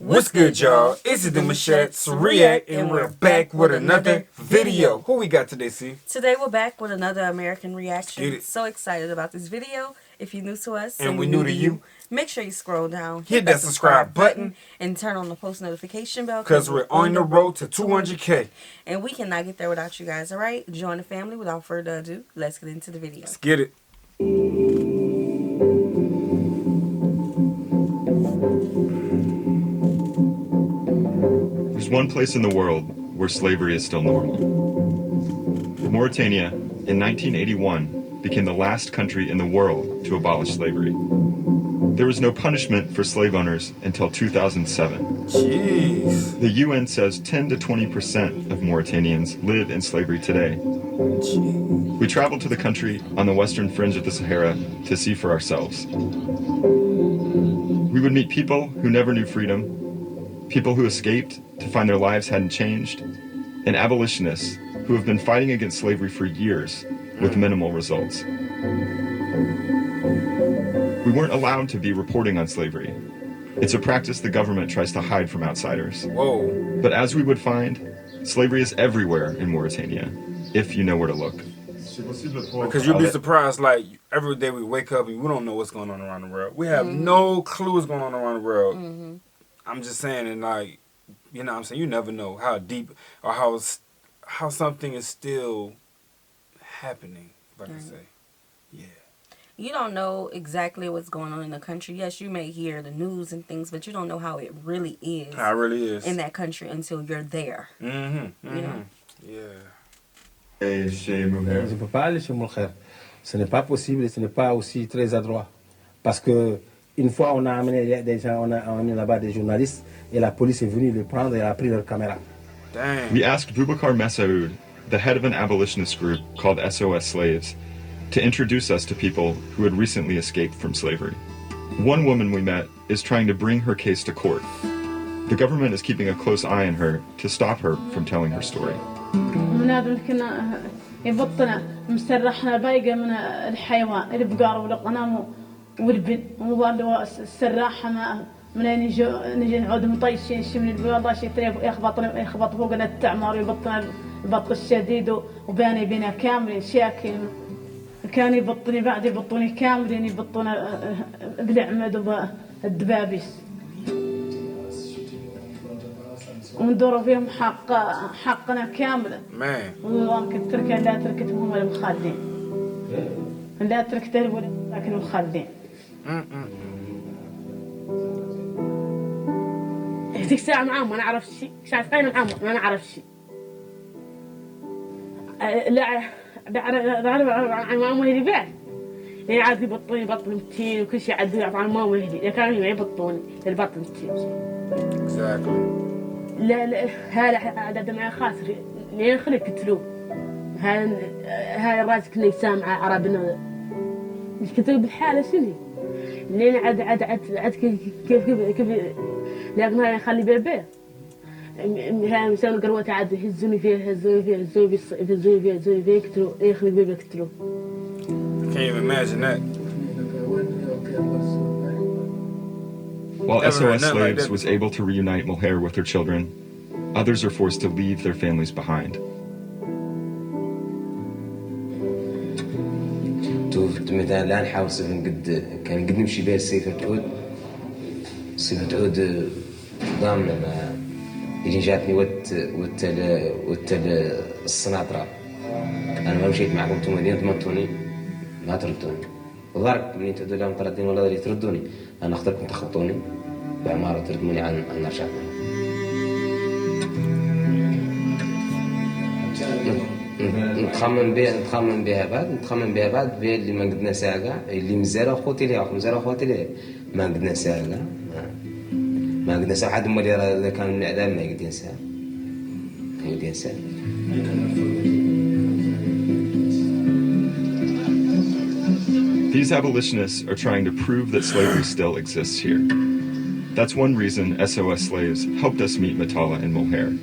What's good, y'all? It's the Demouchets REACT, and we're back with another video. Who we got today, C? Today we're back with another American reaction. So excited about this video. If you're new to us and we're new to you, make sure you scroll down, hit that subscribe button, and turn on the post notification bell. Because we're on the road to 200K. And we cannot get there without you guys, alright? Join the family. Without further ado, let's get into the video. Let's get it. There's one place in the world where slavery is still normal. Mauritania, in 1981, became the last country in the world to abolish slavery. There was no punishment for slave owners until 2007. Jeez. The UN says 10 to 20% of Mauritanians live in slavery today. We traveled to the country on the western fringe of the Sahara to see for ourselves. We would meet people who never knew freedom, people who escaped to find their lives hadn't changed, and abolitionists who have been fighting against slavery for years with minimal results. We weren't allowed to be reporting on slavery. It's a practice the government tries to hide from outsiders. Whoa. But as we would find, slavery is everywhere in Mauritania, if you know where to look. Because you'll be surprised, like, every day we wake up and we don't know what's going on around the world. We have no clue what's going on around the world. I'm just saying, and like, you know what I'm saying, you never know how deep or how something is still happening, if I can say. Yeah. You don't know exactly what's going on in the country. Yes, you may hear the news and things, but you don't know how it really is. How it really is. In that country until you're there. You know? Yeah. Je ne peux pas aller chez mon frère. Ce n'est pas possible et ce n'est pas aussi très adroit. Parce que une fois, on a amené des gens, on a amené là-bas des journalistes et la police est venue les prendre et a pris leur caméra. Dang. We asked Boubacar Messaoud, the head of an abolitionist group called SOS Slaves, to introduce us to people who had recently escaped from slavery. One woman we met is trying to bring her case to court. The government is keeping a close eye on her to stop her from telling her story. كنا يبطنا مسرحنا بايقة من الحيوان البقار والقنام والبن وهو السراحة ما من نجي نعود مطيشين من البيضة شي يخبط فوقنا التعمر ويبطنا البط الشديد وباني بنا كامل شاكل كان يبطني بعد يبطوني كاملين يبطونا بالعمد والدبابيس وندوروا فيهم حقنا كاملا. والله كنت تركه لا تركتهم ولا مخالدين. لا تركته لكن مخالدين. هذيك ساعة معاهم ما نعرف شيء، شايفين معاهم ما نعرف شيء. لا معاهم هذي بعد. عاد يبطوني بطن متين وكل شيء عاد يعطون معاهم هذي، كانوا يبطوني البطن متين. Exactly. لا هذا معي خاسر لين خلي قتلوه هاي الراس كنا يسامع عربنا مش كتب بالحالة شنو لين عاد كيف لكن هاي خلي بيبي هاي مسوي قروات عاد يهزوني فيه يقتلوه يخلي بيبي يقتلوه. I can't even imagine that. While SOS Slaves was able to reunite Myrie with her children, others are forced to leave their families behind. توفت مثلا الآن حاول كان قد نمشي بها سيفة عود ضامنة ما يجي جاتني السناطرة أنا ما مشيت معكم انتم مدينة ضمنتوني ما تردوني وضرك منين تقولوا لهم تردين ولا اللي تردوني أنا أختركم تخبطوني بعمارة تردوني عن نرجع نتخمم بها بعد اللي ما قدنا ساعة اللي مزارة أخوتي ليه ما قدنا ساعة ما قدنا ساعة حد مالي إذا كان من الإعلام ما يقدين ساعة These abolitionists are trying to prove that slavery still exists here. That's one reason SOS Slaves helped us meet Matala and Myrie.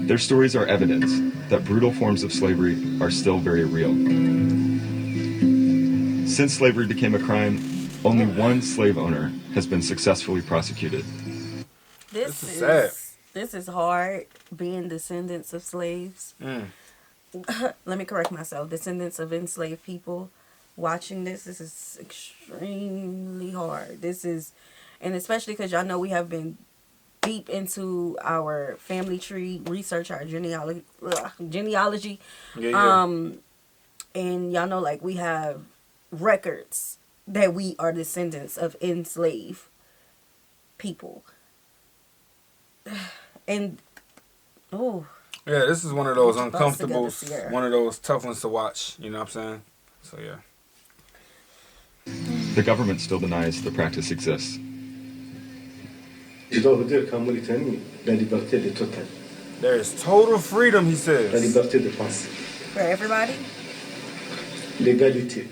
Their stories are evidence that brutal forms of slavery are still very real. Since slavery became a crime, only one slave owner has been successfully prosecuted. This is hard, being descendants of slaves. Let me correct myself. Descendants of enslaved people. Watching this is extremely hard. And especially because y'all know we have been deep into our family tree research, our genealogy. And y'all know, like, we have records that we are descendants of enslaved people. And yeah, this is one of those uncomfortable, one of those tough ones to watch. You know what I'm saying? So yeah. The government still denies the practice exists. Je dois vous dire qu'en Mauritanie, la liberté est totale. There is total freedom, he says. La liberté de penser. For everybody? L'égalité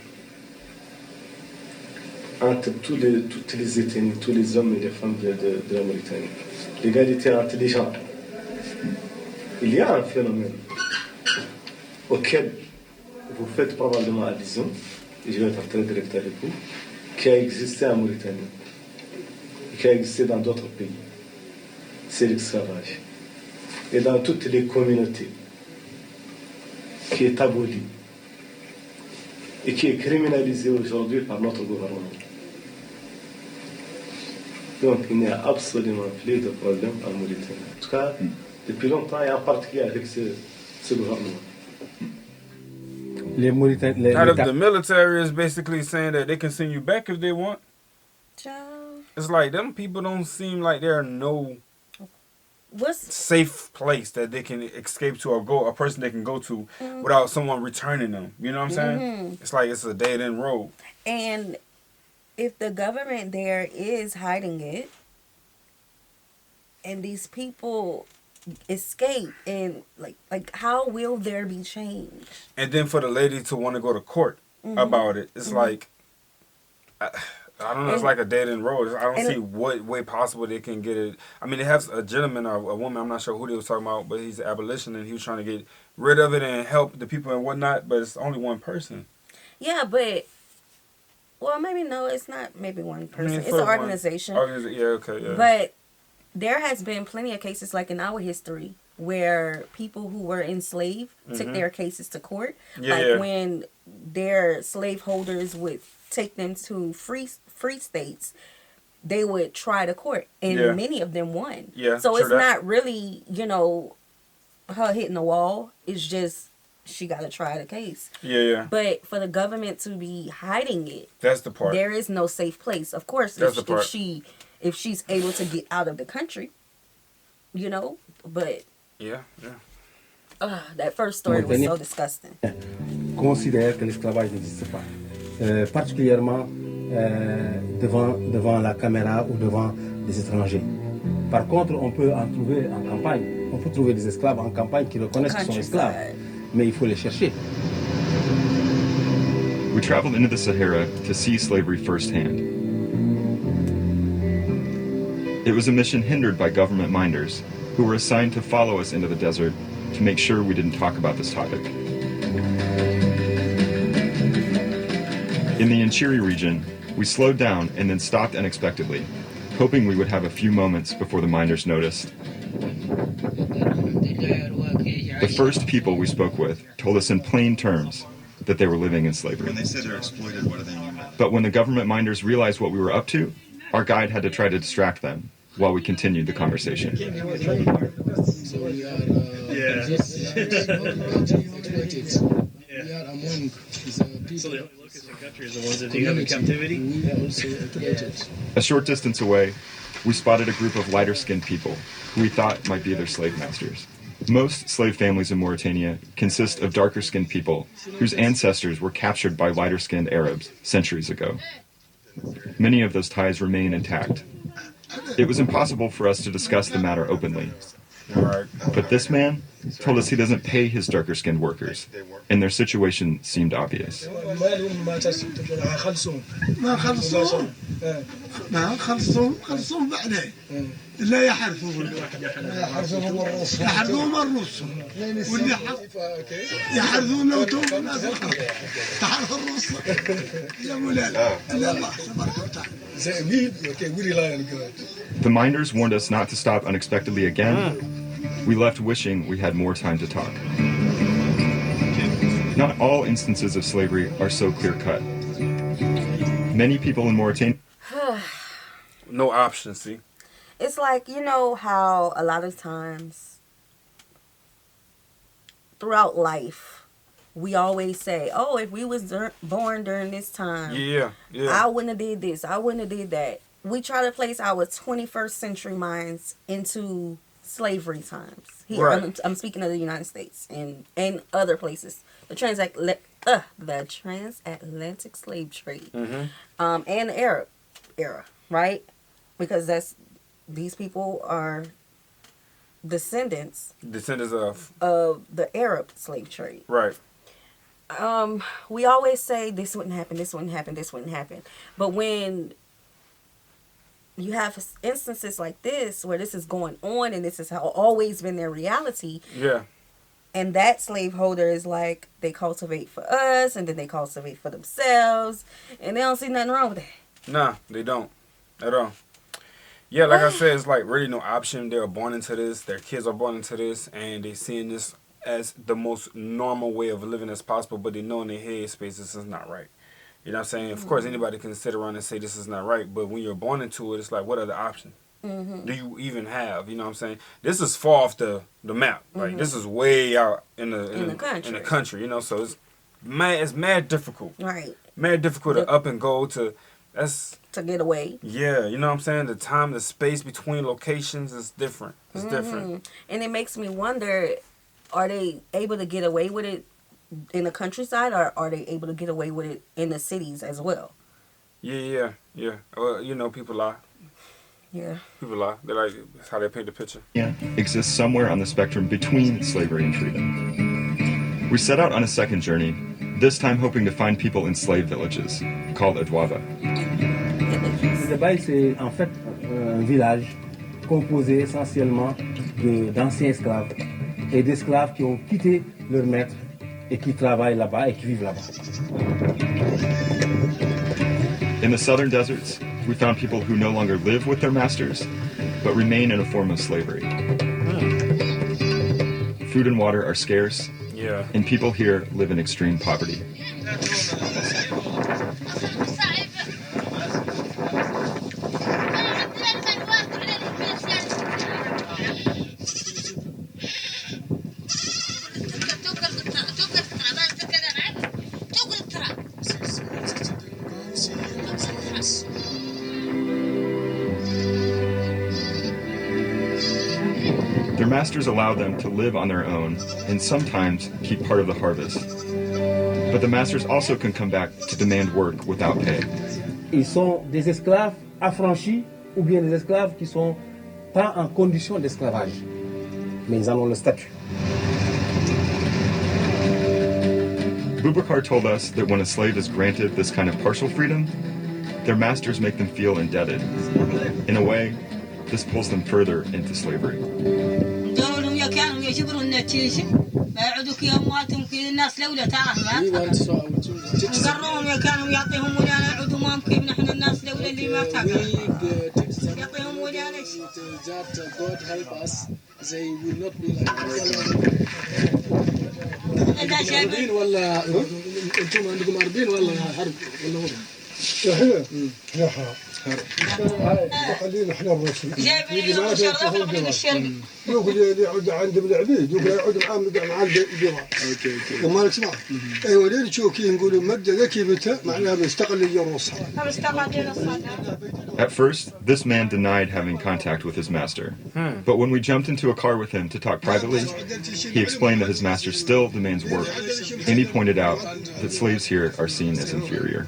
entre toutes les ethnies, tous les hommes et les femmes de la Mauritanie. L'égalité entre les gens. Il y a un phénomène auquel vous faites probablement allusion, et je vais être très direct avec vous, qui a existé en Mauritanie, et qui a existé dans d'autres pays. C'est l'esclavage. Et dans toutes les communautés, qui est aboli, et qui est criminalisé aujourd'hui par notre gouvernement. Donc il n'y a absolument plus de problème en Mauritanie. En tout cas, depuis longtemps, et en particulier avec ce gouvernement. The military is basically saying that they can send you back if they want. Child. It's like them people don't seem like there are no safe place that they can escape to, or go, a person they can go to without someone returning them. You know what I'm saying? It's like it's a dead end road. And if the government there is hiding it, and these people escape, and like how will there be change? And then for the lady to want to go to court about it, it's like I don't know. It's like a dead end road. I don't see what way possible they can get it. I mean, they have a gentleman or a woman. I'm not sure who they was talking about, but he's an abolitionist, and he was trying to get rid of it and help the people and whatnot. But it's only one person. Yeah, but maybe no, it's not. Maybe one person. It's an organization. Yeah, okay, yeah. But there has been plenty of cases, like in our history, where people who were enslaved took their cases to court. When their slaveholders would take them to free states, they would try to court, and many of them won. Yeah, so it's not really, her hitting the wall. It's just she got to try the case. Yeah. But for the government to be hiding it, that's the part. There is no safe place. Of course, if she's able to get out of the country, but yeah. That first story was so disgusting. Considère que l'esclavage n'existe pas, particulièrement devant la caméra ou devant des étrangers. Par contre, on peut en trouver en campagne. On peut trouver des esclaves en campagne qui reconnaissent qu'ils sont esclaves, mais il faut les chercher. We traveled into the Sahara to see slavery firsthand. It was a mission hindered by government minders who were assigned to follow us into the desert to make sure we didn't talk about this topic. In the Myrie region, we slowed down and then stopped unexpectedly, hoping we would have a few moments before the minders noticed. The first people we spoke with told us in plain terms that they were living in slavery. When they said they're exploited, what do they mean? But when the government minders realized what we were up to, our guide had to try to distract them while we continued the conversation. So we are we are among the people. So the only low-income countries, the ones that you have in captivity? We are also exploited. A short distance away, we spotted a group of lighter-skinned people who we thought might be their slave masters. Most slave families in Mauritania consist of darker-skinned people whose ancestors were captured by lighter-skinned Arabs centuries ago. Many of those ties remain intact. It was impossible for us to discuss the matter openly, All right. But this man told us he doesn't pay his darker-skinned workers, and their situation seemed obvious. لا يحرثون يحرثون الرسل واللي يحرثون وتوب الناس تحرث الرسل يا مولانا لا الله تبارك وتعالى. The minders warned us not to stop unexpectedly again. We left wishing we had more time to talk. Not all instances of slavery are so clear-cut. Many people in Mauritania... No options, see? It's like, you know how a lot of times throughout life, we always say, oh, if we was born during this time, I wouldn't have did this, I wouldn't have did that. We try to place our 21st century minds into slavery times. Here, right. I'm speaking of the United States and other places. The transatlantic slave trade, and the Arab era, right? Because these people are descendants of the Arab slave trade. Right. We always say this wouldn't happen, this wouldn't happen, this wouldn't happen. But when you have instances like this where this is going on and this has always been their reality. Yeah. And that slaveholder is like, they cultivate for us and then they cultivate for themselves. And they don't see nothing wrong with that. Nah, they don't. At all. Yeah, like I said, it's like really no option. They were born into this. Their kids are born into this. And they seeing this as the most normal way of living as possible. But they know in their head space this is not right. You know what I'm saying? Of course, anybody can sit around and say this is not right. But when you're born into it, it's like, what other option do you even have? You know what I'm saying? This is far off the map. Like, this is way out in the country. You know, so it's mad difficult. Right. Mad difficult to up and go to get away. Yeah, you know what I'm saying? The time, the space between locations is different. It's different. And it makes me wonder, are they able to get away with it in the countryside, or are they able to get away with it in the cities as well? Yeah. Well, you know, people lie. Yeah. People lie. They like, that's how they paint the picture. Yeah, exists somewhere on the spectrum between slavery and freedom. We set out on a second journey, this time hoping to find people in slave villages, called Adwaba. Dubaï, c'est en fait un village composé essentiellement d'anciens esclaves et d'esclaves qui ont quitté leur maître et qui travaillent là-bas et qui vivent là-bas. In the southern deserts, we found people who no longer live with their masters, but remain in a form of slavery. Food and water are scarce, and people here live in extreme poverty. Their masters allow them to live on their own and sometimes keep part of the harvest. But the masters also can come back to demand work without pay. Ils sont des esclaves affranchis ou bien des esclaves qui sont pas en condition d'esclavage, mais ils en ont le statut. Boubacar told us that when a slave is granted this kind of partial freedom, their masters make them feel indebted. In a way, this pulls them further into slavery. God help us, they will not be like حربين ولا انتم عندكم حربين ولا حرب ولا هو؟ احنا حرب خلينا احنا الروسي يجي ما يفهم يقول لي يقعد عند العبيد يقول يقعد معاه مع الجماعه اوكي وما نسمع ايوه لين تشوكي نقولوا مبدا ذكي بتا معناها بيستقل الروس. At first, this man denied having contact with his master. But when we jumped into a car with him to talk privately, he explained that his master still demands work, and he pointed out that slaves here are seen as inferior.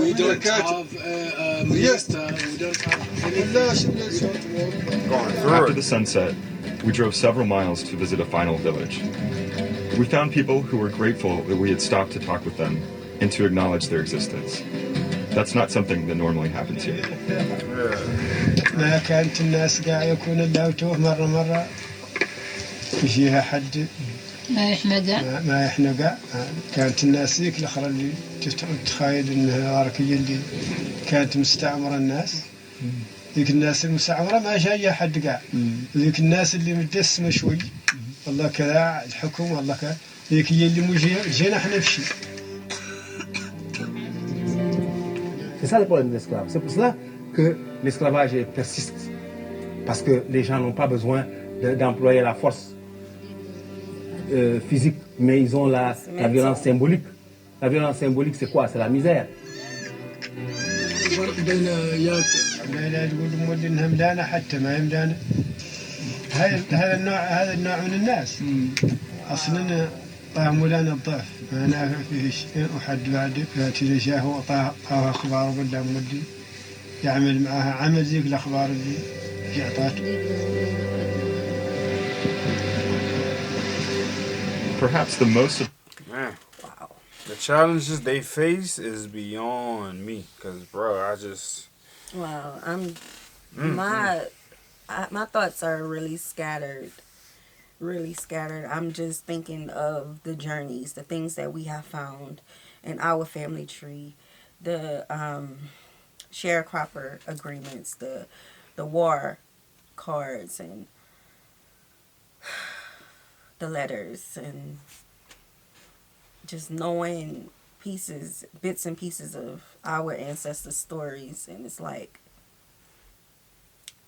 We don't have After the sunset, we drove several miles to visit a final village. We found people who were grateful that we had stopped to talk with them and to acknowledge their existence. That's not something that normally happens here. ما كانت الناس قاع يكون اللوتوه مرة يجيها حد ما يحنقع كانت الناس ذيك الأخرى اللي تتخيل إنها العركية اللي كانت مستعمرة الناس ذيك الناس المستعمرة ما جاية حد قاع ذيك الناس اللي متدسمة شوي والله كذا الحكم والله كذا ذيك هي اللي جينا احنا بشي. C'est ça le problème de l'esclave. C'est pour cela que l'esclavage persiste. Parce que les gens n'ont pas besoin d'employer la force physique, mais ils ont la violence symbolique. La violence symbolique, c'est quoi? C'est la misère. هذا النوع من الناس أصلاً مولانا الضعف ما نافع فيه شيء وحد بعد فاتي جاه وأعطاه أخبار ولا مودي يعمل معها عمل ذيك الأخبار اللي جاءته. Perhaps the most... Man, wow. The challenges they face is beyond me. Because, bro, I just... Wow, my thoughts are really scattered. Really scattered. I'm just thinking of the journeys, the things that we have found in our family tree, the sharecropper agreements, the war cards, and the letters, and just knowing bits and pieces of our ancestors' stories. And it's like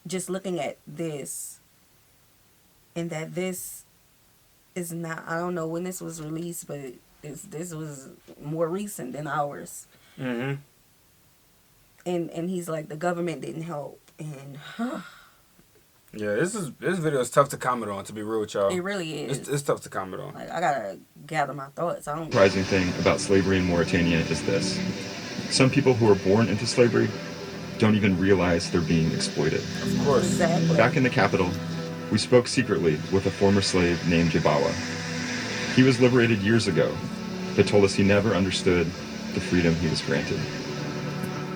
just looking at this, and that this is not, I don't know when this was released, but this was more recent than ours. Mm-hmm. And he's like, the government didn't help. And yeah, this video is tough to comment on, to be real with y'all. It really is. It's tough to comment on. Like, I gotta gather my thoughts. The surprising thing about slavery in Mauritania is this. Some people who are born into slavery don't even realize they're being exploited. Of course. Exactly. Back in the capital, we spoke secretly with a former slave named Jabawa. He was liberated years ago, but told us he never understood the freedom he was granted.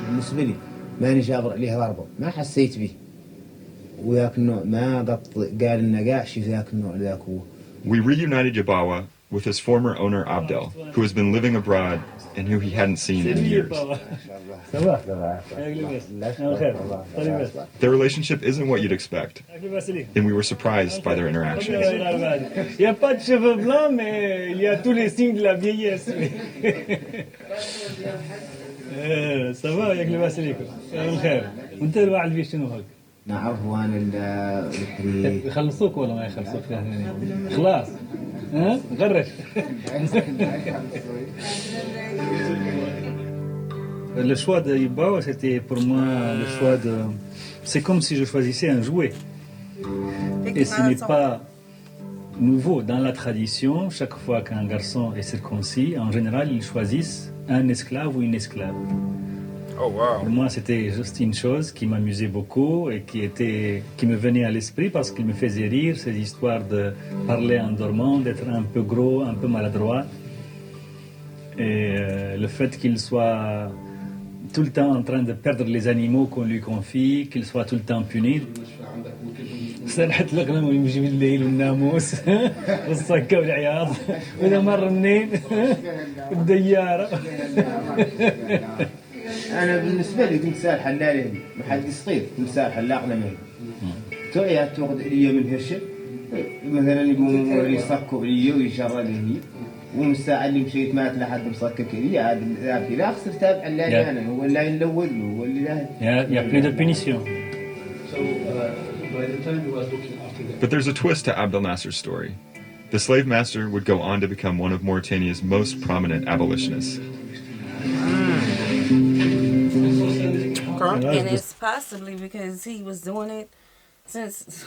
بالنسبة لي ماني جابر عليها ضربة ما حسيت به وياك النوع ما قال إنه قاع شي ذاك النوع ذاك هو. We reunited Jabawa with his former owner Abdel, who has been living abroad and who he hadn't seen in years. Their relationship isn't what you'd expect, and we were surprised by their interactions. Il n'y a pas de cheveux blancs, mais il y a tous les signes de la vieillesse. Ça va ياك لاباس عليكم؟ الخير. وانت الواحد فيه شنو هاك؟ نعرف وانا يخلصوك ولا ما يخلصوك خلاص ها غرش. Le choix de Ibawa, c'était pour moi le choix de... C'est comme si je choisissais un jouet. Et ce n'est pas nouveau. Dans la tradition, chaque fois qu'un garçon est circoncis, en général, ils choisissent un esclave ou une esclave. Oh, wow. Pour moi, c'était juste une chose qui m'amusait beaucoup et qui me venait à l'esprit parce qu'il me faisait rire, ces histoires de parler en dormant, d'être un peu gros, un peu maladroit. Et le fait qu'il soit tout le temps en train de perdre les animaux qu'on lui confie, qu'il soit tout le temps puni. سرحت الغنم ويمشي بالليل والناموس والصكة والعياط وإذا مر منين الديارة. أنا بالنسبة لي كنت سال حلال محل صغير كنت سال حلاق لمن توعي تأخذ إليه من هرشة مثلا يبون يصكوا إليه ويشرد إليه والساعة اللي مشيت مات لحد مصكك إليه عاد ذاك لا خسر تابع اللي أنا هو اللي يلوذ له هو اللي لا. Il y a plus de punition. But there's a twist to Abdel Nasser's story. The slave master would go on to become one of Mauritania's most prominent abolitionists. And it's possibly because he was doing it since,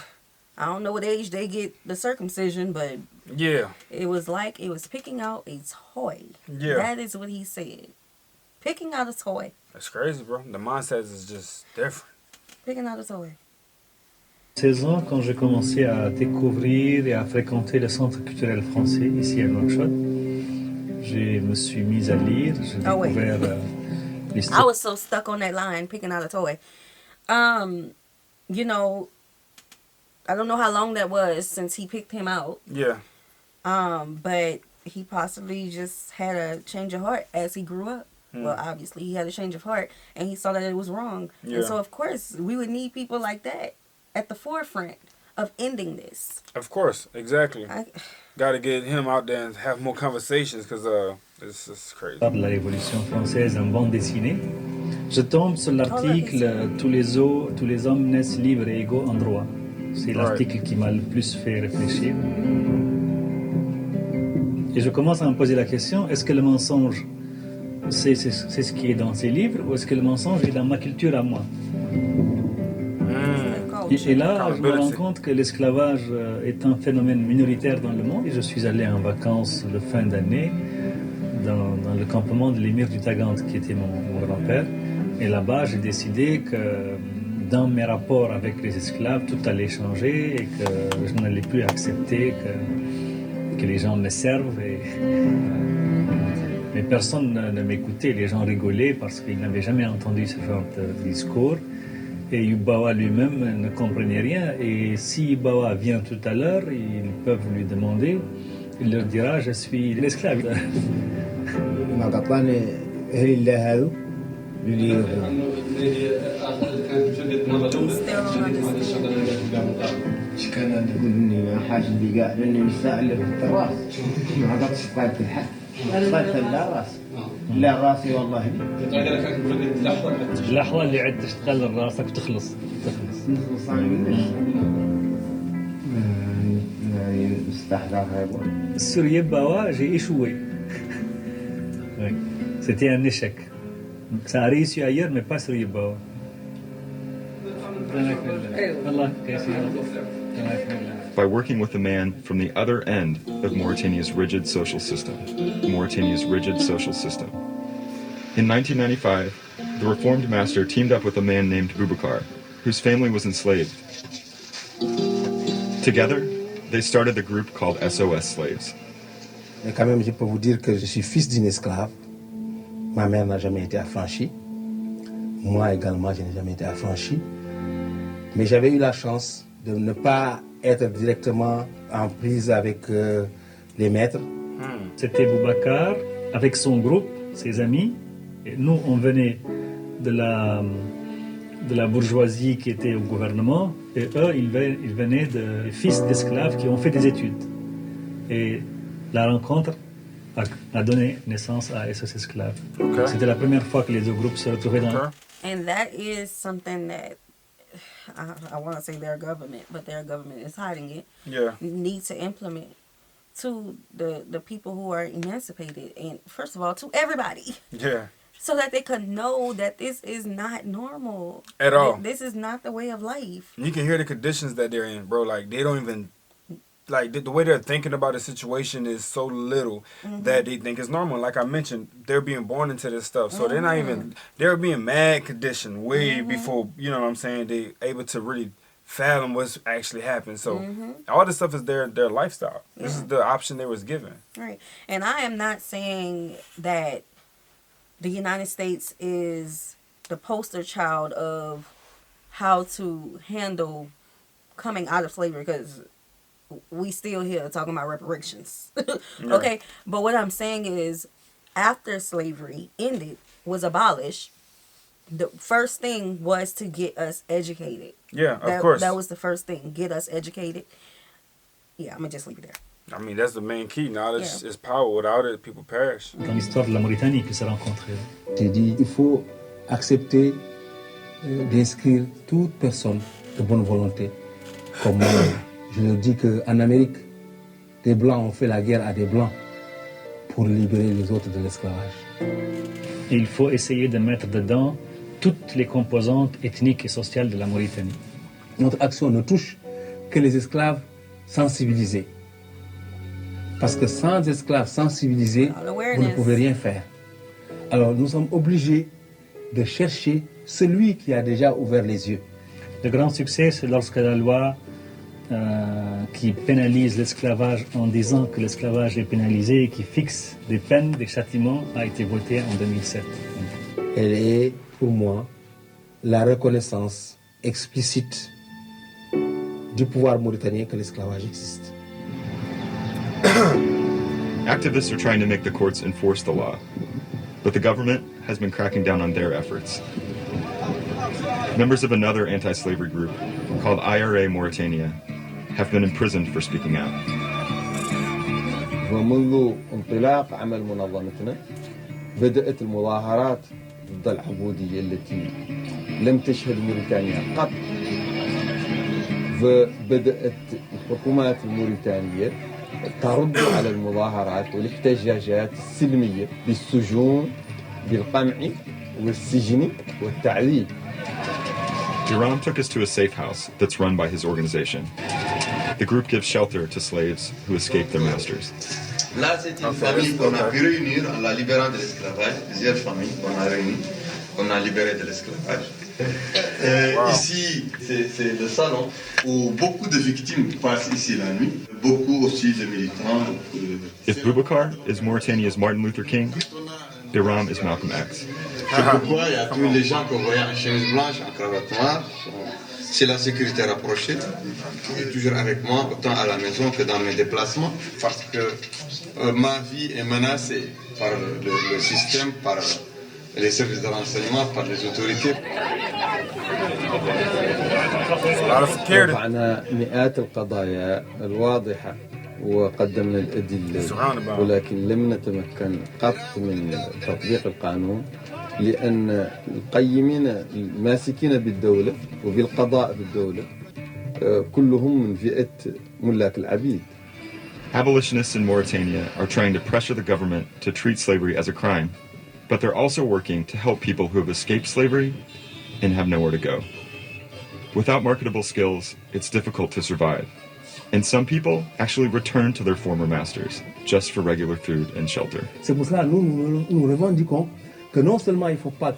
I don't know what age they get the circumcision, but yeah, it was like it was picking out a toy. Yeah. That is what he said. Picking out a toy. That's crazy, bro. The mindset is just different. Picking out a toy. 16 ans, quand j'ai commencé à découvrir et à fréquenter le centre culturel français ici à Nouakchott, je me suis mise à lire, j'ai découvert l'histoire. I was so stuck on that line, picking out a toy. You know, I don't know how long that was since he picked him out. Yeah. But he possibly just had a change of heart as he grew up. Well, obviously he had a change of heart and he saw that it was wrong. Yeah. And so of course we would need people like that at the forefront of ending this. Of course, exactly. Got to get him out there and have more conversations because this is crazy. De la Révolution française en bande dessinée, je tombe sur l'article tous les hommes naissent libres et égaux en droit. C'est l'article qui m'a le plus fait réfléchir. Et je commence à me poser la question, est-ce que le mensonge, c'est ce qui est dans ces livres ou est-ce que le mensonge est dans ma culture à moi? Et là, je me rends compte que l'esclavage est un phénomène minoritaire dans le monde. Et je suis allé en vacances de fin d'année dans le campement de l'émir du Tagant, qui était mon grand-père. Et là-bas, j'ai décidé que dans mes rapports avec les esclaves, tout allait changer et que je n'allais plus accepter que les gens me servent. Mais personne ne m'écoutait, les gens rigolaient parce qu'ils n'avaient jamais entendu ce genre de discours. Et Yubawa lui-même ne comprenait rien. Et si Yubawa vient tout à l'heure, ils peuvent lui demander, il leur dira, je suis l'esclave. لا راسي والله اللحظة اللي عد تشتغل راسك وتخلص Sur Yubawa, j'ai échoué. Oui. C'était un échec. Ça a réussi ailleurs, mais pas sur Yubawa. By working with a man from the other end of Mauritania's rigid social system. In 1995, the Reformed Master teamed up with a man named Boubacar, whose family was enslaved. Together, they started the group called SOS Slaves. Mais quand même, je peux vous dire que je suis fils d'une esclave. Ma mère n'a jamais été affranchie. Moi également, je n'ai jamais été affranchi. Mais j'avais eu la chance de ne pas être directement en prise avec les maîtres. C'était Boubacar avec son groupe, ses amis. Et nous, on venait de la bourgeoisie qui était au gouvernement. Et eux, ils venaient de fils d'esclaves qui ont fait des études. Et la rencontre a donné naissance à SOS Esclaves. Okay. C'était la première fois que les deux groupes se retrouvaient dans... And that is something that I want to say their government, but their government is hiding it. Yeah. Needs to implement to the people who are emancipated, and first of all, to everybody. Yeah. So that they could know that this is not normal. At all. This is not the way of life. You can hear the conditions that they're in, bro. Like, they don't even... Like, the way they're thinking about the situation is so little that they think it's normal. Like I mentioned, they're being born into this stuff. So they're not even... They're being mad conditioned way before, you know what I'm saying, they able to really fathom what's actually happened. So all this stuff is their lifestyle. Yeah. This is the option they was given. Right. And I am not saying that the United States is the poster child of how to handle coming out of slavery, because we still here talking about reparations. Okay? But what I'm saying is, after slavery ended, was abolished, the first thing was to get us educated. Yeah, of course. That was the first thing. Get us educated. Yeah, I'm going to just leave it there. I mean, that's the main key. Knowledge is power. Without it, people perish. Dans l'histoire de la Mauritanie qui s'est rencontrée. J'ai dit, il faut accepter d'inscrire toute personne de bonne volonté. Comme je leur dis qu'en Amérique, des Blancs ont fait la guerre à des Blancs pour libérer les autres de l'esclavage. Il faut essayer de mettre dedans toutes les composantes ethniques et sociales de la Mauritanie. Notre action ne touche que les esclaves sensibilisés. Parce que sans esclaves sensibilisés, vous ne pouvez rien faire. Alors nous sommes obligés de chercher celui qui a déjà ouvert les yeux. Le grand succès, c'est lorsque la loi qui pénalise l'esclavage en disant que l'esclavage est pénalisé et qui fixe des peines, des châtiments, a été votée en 2007. Elle est, pour moi, la reconnaissance explicite du pouvoir mauritanien que l'esclavage existe. Activists are trying to make the courts enforce the law, but the government has been cracking down on their efforts. Members of another anti-slavery group called IRA Mauritania have been imprisoned for speaking out. ومنذ انطلاق عمل منظمتنا بدأت المظاهرات ضد العبودية التي لم تشهد موريتانيا قط. فبدأت الحكومات الموريتانية ترد على المظاهرات والاحتجاجات السلمية بالسجون بالقمع والسجن والتعذيب. Iram took us to a safe house that's run by his organization. The group gives shelter to slaves who escape their masters. Là, c'est une famille qu'on a pu réunir en la libérant de l'esclavage. Plusieurs familles qu'on a réunies, qu'on a libérées de l'esclavage. Ici, c'est le salon où beaucoup de victimes passent ici la nuit. Beaucoup aussi de militants. If Boubacar is Mauritania's Martin Luther King, Iram is Malcolm X. C'est pourquoi il y a tous les gens qu'on voyait en chemise blanche, en cravate noire. C'est la sécurité rapprochée. Il est toujours avec moi, autant à la maison que dans mes déplacements, parce que ma vie est menacée par le système, par les services de renseignement, par les autorités. رفعنا مئات القضايا الواضحة وقدمنا الأدلة ولكن لم نتمكن قط من تطبيق القانون لأن القيمين الماسكين بالدولة وبالقضاء بالدولة كلهم من فئة ملاك العبيد. Abolitionists in Mauritania are trying to pressure the government to treat slavery as a crime, but they're also working to help people who have escaped slavery and have nowhere to go. Without marketable skills, it's difficult to survive. And some people actually return to their former masters just for regular food and shelter. C'est pour cela que nous revendiquons que non seulement il ne faut pas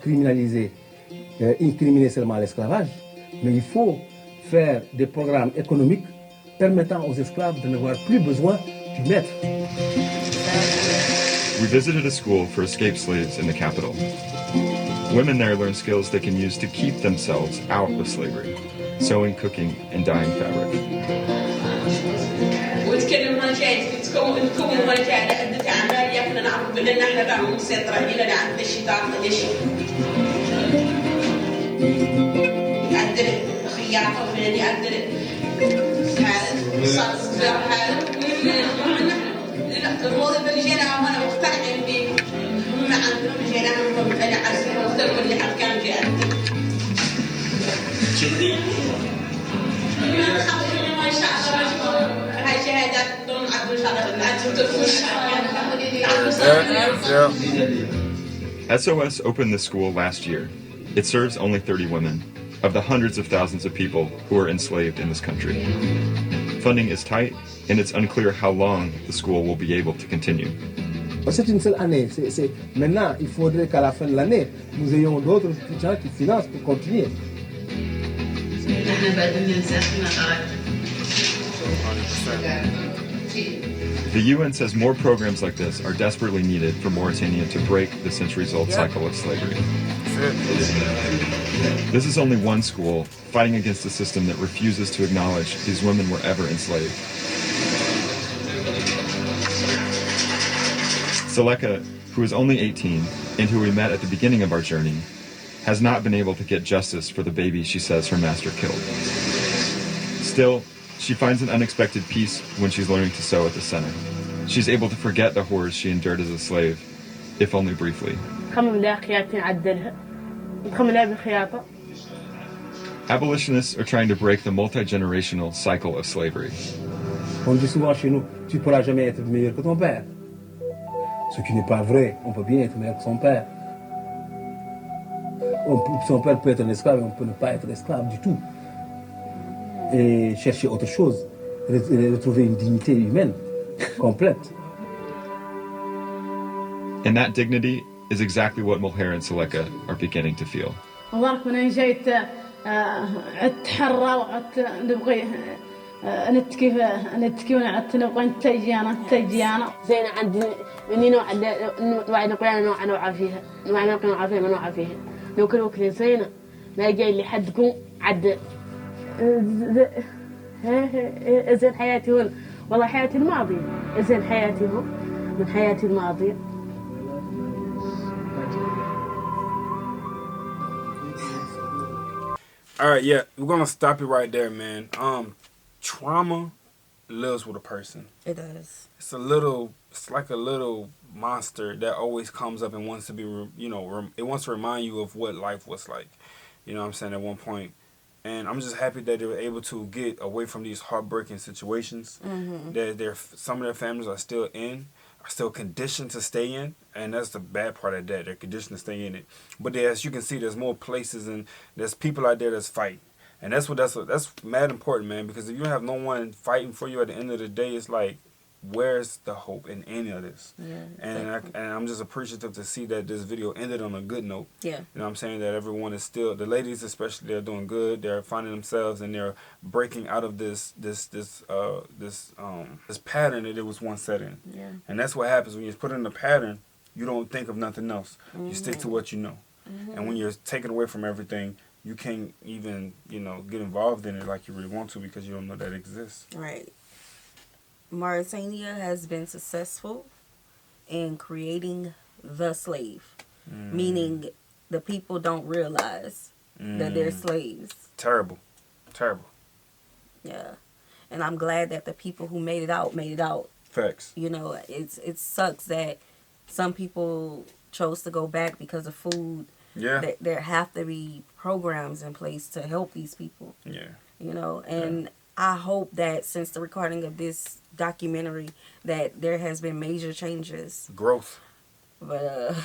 incriminer seulement l'esclavage, mais il faut faire des programmes économiques permettant aux esclaves de n'avoir plus besoin du maître. We visited a school for escaped slaves in the capital. Women there learn skills they can use to keep themselves out of slavery: sewing, cooking, and dyeing fabric. الوظيفة اللي جيناها وانا مقتنعين بيه هم عندهم جيناهم انا عارفين وصلوا اللي حد كان جاي عندي ما شاء الله هاي شهادات دون عدو ان شاء الله SOS opened the school last year. It serves only 30 women, of the hundreds of thousands of people who are enslaved in this country. Funding is tight, and it's unclear how long the school will be able to continue. C'est une seule année. Maintenant, il faudrait qu'à la fin de l'année, nous ayons d'autres gens qui financent pour continuer. The UN says more programs like this are desperately needed for Mauritania to break the centuries-old cycle of slavery. This is only one school fighting against a system that refuses to acknowledge these women were ever enslaved. Seleka, who is only 18 and who we met at the beginning of our journey, has not been able to get justice for the baby she says her master killed. Still, she finds an unexpected peace when she's learning to sew at the center. She's able to forget the horrors she endured as a slave, if only briefly. Abolitionists are trying to break the multi-generational cycle of slavery. On dit souvent chez nous, tu ne pourras jamais être meilleur que ton père. Ce qui n'est pas vrai, on peut bien être meilleur que son père. Son père peut être un esclave, on peut ne pas être esclave du tout. Et chercher autre chose, retrouver une dignité humaine complète. And that dignity is exactly what Mulher and Seleka are beginning to feel. وظهرك من أنا جيت أتحرى وعدت نبغي نتكي ونعدت نبغي نتجيانا زين عندي مني نوع نقول نوع فيها نوع فيها لو كل وقت زينة ما جاي لي حدكم عد زين حياتي هون والله حياتي الماضية زين حياتي هون من حياتي الماضية. All right, yeah, we're gonna stop it right there, man. Trauma lives with a person. It does. It's like a little monster that always comes up and wants to be, it wants to remind you of what life was like. You know what I'm saying, at one point. And I'm just happy that they were able to get away from these heartbreaking situations that some of their families are still conditioned to stay in, and that's the bad part of that. They're conditioned to stay in it. But as you can see, there's more places and there's people out there that's fighting, and that's mad important, man. Because if you have no one fighting for you at the end of the day, it's like, where's the hope in any of this? Yeah. And I'm just appreciative to see that this video ended on a good note. Yeah. You know what I'm saying? That everyone is still, the ladies especially, they're doing good. They're finding themselves and they're breaking out of this pattern that it was once set in. Yeah. And that's what happens when you're put in a pattern. You don't think of nothing else. You stick to what you know. And when you're taken away from everything, you can't even, get involved in it like you really want to because you don't know that it exists. Right. Mauritania has been successful in creating the slave, meaning the people don't realize that they're slaves. Terrible. Yeah, and I'm glad that the people who made it out. Facts. It sucks that some people chose to go back because of food. Yeah. There have to be programs in place to help these people. Yeah. And I hope that since the recording of this documentary that there has been major changes. Growth. But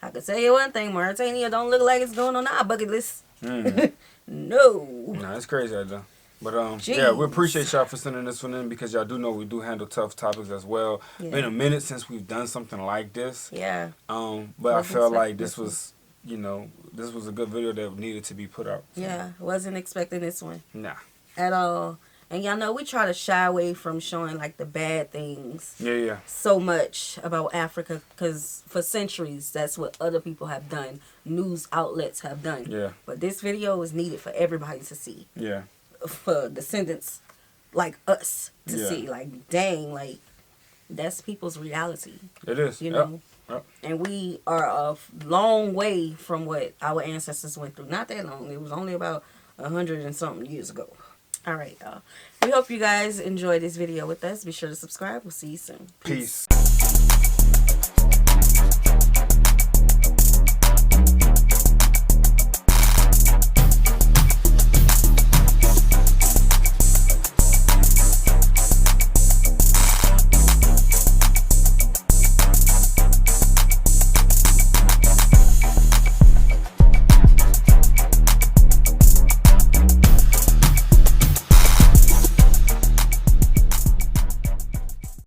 I can tell you one thing, Mauritania don't look like it's going on our bucket list. No, it's crazy out there. But yeah, we appreciate y'all for sending this one in because y'all do know we do handle tough topics as well. Yeah. Been a minute since we've done something like this. Yeah. But I felt like this was, this was a good video that needed to be put out. So. Yeah, wasn't expecting this one. Nah. At all. And y'all know we try to shy away from showing like the bad things. Yeah. So much about Africa because for centuries that's what other people have done. News outlets have done. Yeah. But this video is needed for everybody to see. Yeah. For descendants like us to see. Like, dang, like that's people's reality. It is. Yep. And we are a long way from what our ancestors went through. Not that long. It was only about 100 and something years ago. All right, y'all. We hope you guys enjoyed this video with us. Be sure to subscribe. We'll see you soon. Peace.